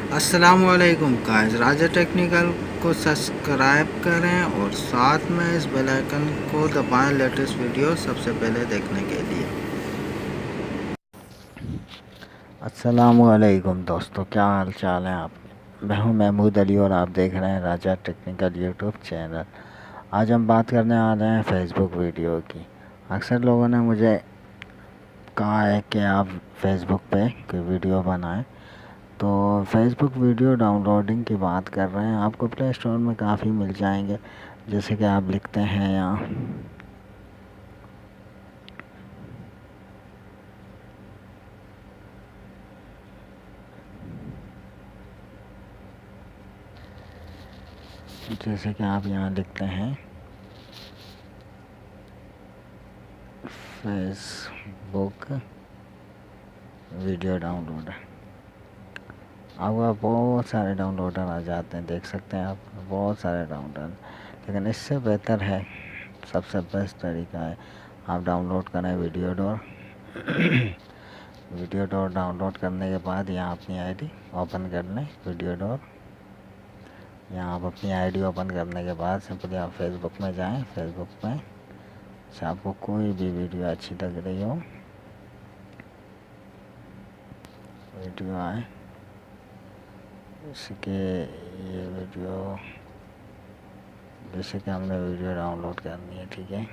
अस्सलामुअलैकुम गाइस, राजा टेक्निकल को सब्सक्राइब करें और साथ में इस बेल आइकन को दबाएं लेटेस्ट वीडियो सबसे पहले देखने के लिए। अस्सलामुअलैकुम दोस्तों, क्या हाल चाल है आप। मैं हूं महमूद अली और आप देख रहे हैं राजा टेक्निकल यूट्यूब चैनल। आज हम बात करने आ रहे हैं फेसबुक वीडियो की। अक्सर लोगों ने मुझे कहा है कि आप फेसबुक पे कोई वीडियो बनाएं, तो फेसबुक वीडियो डाउनलोडिंग की बात कर रहे हैं। आपको प्ले स्टोर में काफ़ी मिल जाएंगे, जैसे कि आप लिखते हैं यहाँ जैसे कि आप यहाँ लिखते हैं फेसबुक वीडियो डाउनलोडर। आपका बहुत सारे डाउनलोडर आ जाते हैं, देख सकते हैं आप, बहुत सारे डाउनलोडर। लेकिन इससे बेहतर है, सबसे बेस्ट तरीका है, आप डाउनलोड करें video door. Video door download करने के बाद यहाँ अपनी आईडी ओपन कर लें, वीडियो डोर। यहाँ आप अपनी आईडी ओपन करने के बाद सिंपली आप फेसबुक में जाएं। फेसबुक में से आपको कोई भी वीडियो अच्छी लग रही हो, वीडियो आए, जैसे कि ये वीडियो, जैसे कि हमने वीडियो डाउनलोड करनी है, ठीक है।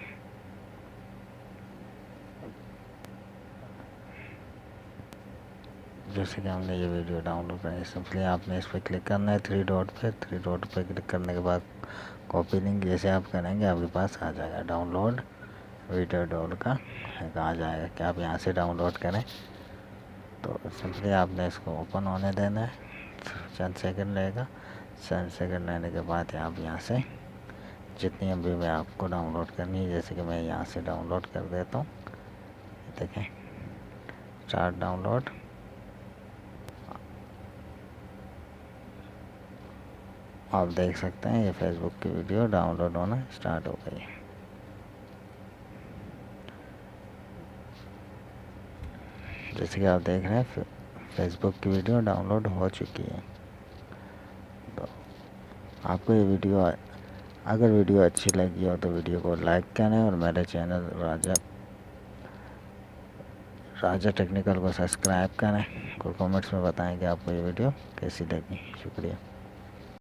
जैसे कि हमने ये वीडियो डाउनलोड करनी है, सिंपली आपने इस पर क्लिक करना है, थ्री डॉट पे क्लिक करने के बाद कॉपी लिंक जैसे आप करेंगे आपके पास आ जाएगा डाउनलोड वीडियो डॉट का आ जाएगा कि आप यहाँ से डाउनलोड करें। तो सिंपली आपने इसको ओपन होने देना है, चंद सेकंड लगेगा। चंद सेकंड लेने के बाद आप यहाँ से जितनी एमबी में आपको डाउनलोड करनी है, जैसे कि मैं यहाँ से डाउनलोड कर देता हूँ, देखें स्टार्ट डाउनलोड। आप देख सकते हैं ये फेसबुक की वीडियो डाउनलोड होना स्टार्ट हो गई है। जैसे कि आप देख रहे हैं फेसबुक की वीडियो डाउनलोड हो चुकी है। तो आपको ये वीडियो, अगर वीडियो अच्छी लगी हो तो वीडियो को लाइक करें और मेरे चैनल राजा टेक्निकल को सब्सक्राइब करें और कमेंट्स में बताएं कि आपको ये वीडियो कैसी लगी। शुक्रिया।